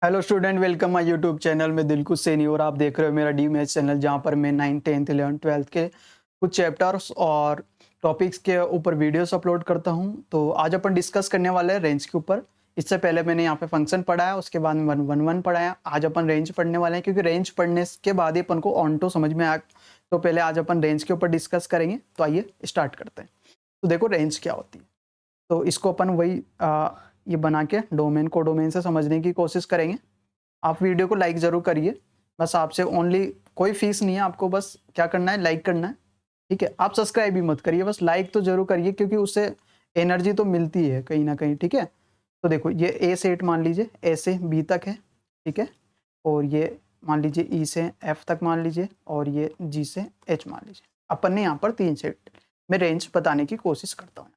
Hello student, welcome my YouTube channel में दिलकुश सैनी और आप देख रहे हो मेरा डी मैथ चैनल जहां पर मैं 9th 10th 11th 12th के कुछ चैप्टर्स और टॉपिक्स के ऊपर वीडियोस अपलोड करता हूं। तो आज अपन डिस्कस करने वाले हैं रेंज के ऊपर। इससे पहले मैंने यहाँ पे फंक्शन पढ़ा है, उसके बाद वन वन वन पढ़ाया। आज अपन रेंज पढ़ने वाले हैं क्योंकि रेंज पढ़ने के बाद ही अपन को ऑनटो समझ में आ। तो पहले आज अपन रेंज के ऊपर डिस्कस करेंगे। तो आइए स्टार्ट करते हैं। तो देखो रेंज क्या होती है, तो इसको अपन वही ये बना के डोमेन को डोमेन से समझने की कोशिश करेंगे। आप वीडियो को लाइक ज़रूर करिए, बस आपसे ओनली, कोई फीस नहीं है, आपको बस क्या करना है, लाइक करना है, ठीक है। आप सब्सक्राइब भी मत करिए, बस लाइक तो जरूर करिए क्योंकि उससे एनर्जी तो मिलती है कहीं ना कहीं, ठीक है। तो देखो ये ए से 8 मान लीजिए, ए से बी तक है, ठीक है। और ये मान लीजिए ई से एफ तक मान लीजिए, और ये जी से एच मान लीजिए। अपन ने यहाँ पर 3 सेट में रेंज बताने की कोशिश करता हूँ।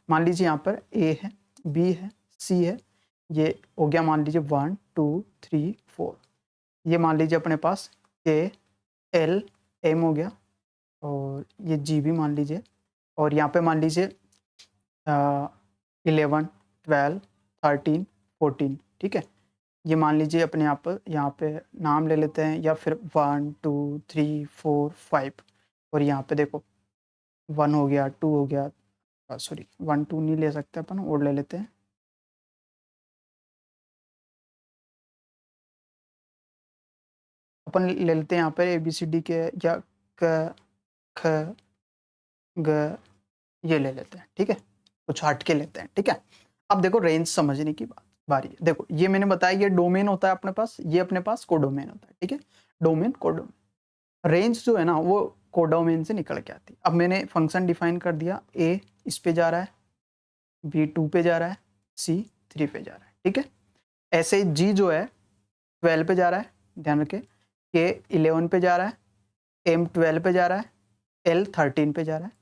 मान लीजिए यहाँ पर ए है, बी है, सी है, ये हो गया मान लीजिए 1 2 3 4। ये मान लीजिए अपने पास के एल एम हो गया, और ये जी भी मान लीजिए, और यहाँ पे मान लीजिए 11 12 13 14, ठीक है। ये मान लीजिए अपने यहाँ पे नाम ले लेते हैं, या फिर 1 2 3 4 5। और यहाँ पे देखो 1 हो गया, 2 हो गया, सॉरी 1 2 नहीं ले सकते अपन, और ले लेते हैं। अपन ले लेते हैं यहाँ पर ABCD के, या क ख ग, ये ले लेते हैं, ठीक है। कुछ हट के लेते हैं, ठीक है। अब देखो रेंज समझने की बारी है। देखो ये मैंने बताया, ये डोमेन होता है अपने पास, ये अपने पास कोडोमेन होता है, ठीक है। डोमेन कोडोमेन, रेंज जो है ना वो कोडोमेन से निकल के आती है। अब मैंने फंक्शन डिफाइन कर दिया, ए इस पे जा रहा है, बी 2 पे जा रहा है, सी 3 पे जा रहा है, ठीक है। ऐसे जी जो है 12 पे जा रहा है, ध्यान रखें, के 11 पे जा रहा है, एम 12 पे जा रहा है, एल 13 पे जा रहा है।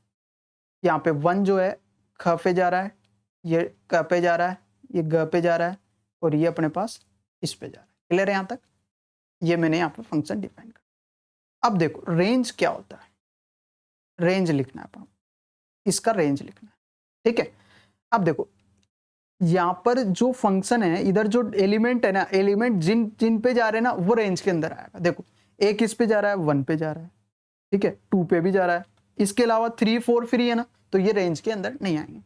यहाँ पे 1 जो है ख पे जा रहा है, ये क पे जा रहा है, ये ग पे जा रहा है, और ये अपने पास इस पे जा रहा है। क्लियर है यहाँ तक? ये मैंने यहाँ पे फंक्शन डिफाइन कर। अब देखो रेंज क्या होता है, रेंज लिखना है अपन, इसका रेंज लिखना है, ठीक है। अब देखो यहाँ पर जो फंक्शन है, इधर जो एलिमेंट है ना, एलिमेंट जिन जिन पे जा रहे हैं ना वो रेंज के अंदर आएगा। देखो एक किस पे जा रहा है, 1 पे जा रहा है, ठीक है, 2 पे भी जा रहा है, इसके अलावा 3 4 फ्री है ना, तो ये रेंज के अंदर नहीं आएंगे।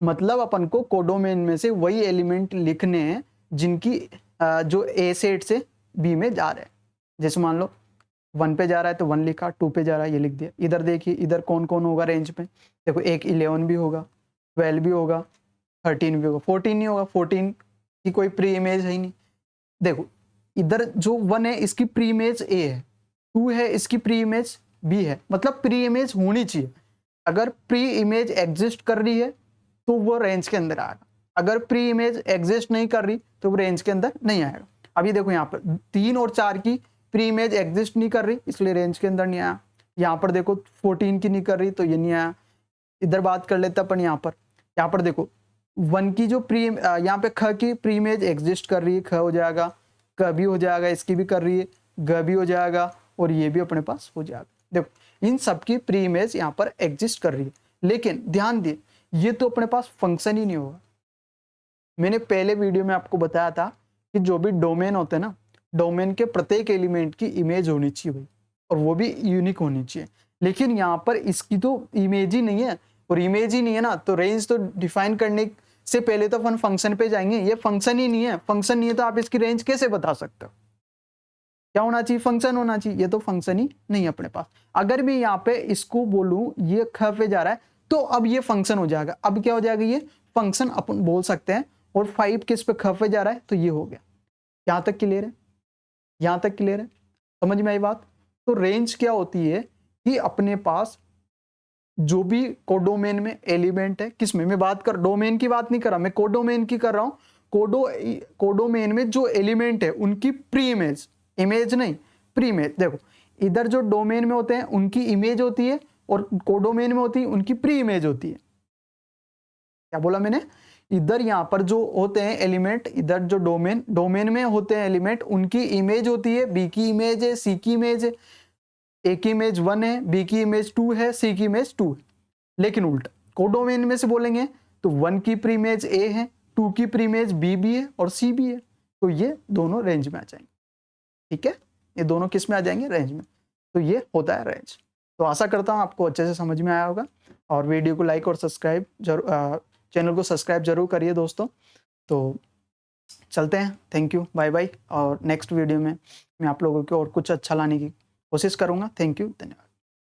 मतलब अपन को कोडोमेन में से वही एलिमेंट लिखने हैं जिनकी जो ए सेट से बी में जा रहे हैं। जैसे मान लो 1 पे जा रहा है तो 1 लिखा, 2 पे जा रहा है ये लिख दिया। इधर देखिए, इधर कौन कौन होगा रेंज पे, देखो एक 11 भी होगा, 12 भी होगा, 13 भी होगा, 14 नहीं होगा, 14 की कोई प्री इमेज है ही नहीं। देखो इधर जो 1 है इसकी प्री इमेज ए है, 2 है इसकी प्री इमेज बी है, मतलब प्री इमेज होनी चाहिए। अगर प्री इमेज एग्जिस्ट कर रही है तो वो रेंज के अंदर आएगा, अगर प्री इमेज एग्जिस्ट नहीं कर रही तो वो रेंज के अंदर नहीं आएगा। अभी देखो यहाँ पर 3 और 4 की प्री इमेज एग्जिस्ट नहीं कर रही, इसलिए रेंज के अंदर नहीं आया। यहाँ पर देखो 14 की नहीं कर रही तो ये नहीं आया। इधर बात कर लेते अपन, यहाँ पर देखो 1 की जो प्री, यहाँ पे ख की प्री इमेज एग्जिस्ट कर रही है, ख हो जाएगा, क भी हो जाएगा, इसकी भी कर रही है, ग भी हो जाएगा, और ये भी अपने पास हो जाएगा। देखो इन सबकी प्री इमेज यहाँ पर एग्जिस्ट कर रही है, लेकिन ध्यान दिए ये तो अपने पास फंक्शन ही नहीं होगा। मैंने पहले वीडियो में आपको बताया था कि जो भी डोमेन होते हैं ना, डोमेन के प्रत्येक एलिमेंट की इमेज होनी चाहिए भाई, और वो भी यूनिक होनी चाहिए। लेकिन यहाँ पर इसकी तो इमेज ही नहीं है, और इमेज ही नहीं है ना, तो रेंज तो डिफाइन करने से पहले तो अपन फंक्शन पे जाएंगे। ये फंक्शन ही नहीं है, फंक्शन नहीं है तो आप इसकी रेंज कैसे बता सकते हो? क्या होना चाहिए? फंक्शन होना चाहिए। ये तो फंक्शन ही नहीं है अपने पास। अगर मैं यहाँ पे इसको बोलूं ये ख पे जा रहा है तो अब ये फंक्शन हो जाएगा। अब क्या हो जाएगा? ये फंक्शन अपन बोल सकते हैं। और 5 किस पे ख पे जा रहा है तो ये हो गया। यहां तक क्लियर है? यहां तक क्लियर है? समझ में आई बात? तो रेंज क्या होती है कि अपने पास जो भी कोडोमेन में एलिमेंट है, किसमें मैं बात कर, डोमेन की बात नहीं कर रहा मैं, कोडोमेन की कर रहा हूं। कोडोमेन में जो एलिमेंट है उनकी प्री इमेज, इमेज नहीं प्री इमेज। देखो इधर जो डोमेन में होते हैं उनकी इमेज होती है, और कोडोमेन में होती है उनकी प्री इमेज होती है। क्या बोला मैंने? इधर यहां पर जो होते हैं एलिमेंट, इधर जो डोमेन में होते हैं एलिमेंट, उनकी इमेज होती है, बी की इमेज है, सी की इमेज है, ए की इमेज 1 है, बी की इमेज 2 है, सी की इमेज 2 है। लेकिन उल्टा कोडोमेन में से बोलेंगे तो 1 की प्री इमेज ए है, 2 की प्री इमेज बी भी है, और सी भी है। तो ये दोनों रेंज में आ जाएंगे, ठीक है। ये दोनों किस में आ जाएंगे, रेंज में। तो ये होता है रेंज। तो आशा करता हूँ आपको अच्छे से समझ में आया होगा, और वीडियो को लाइक और सब्सक्राइब जरूर, चैनल को सब्सक्राइब जरूर करिए दोस्तों। तो चलते हैं, थैंक यू, बाय बाय। और नेक्स्ट वीडियो में मैं आप लोगों को और कुछ अच्छा लाने की कोशिश करूँगा। थैंक यू, धन्यवाद।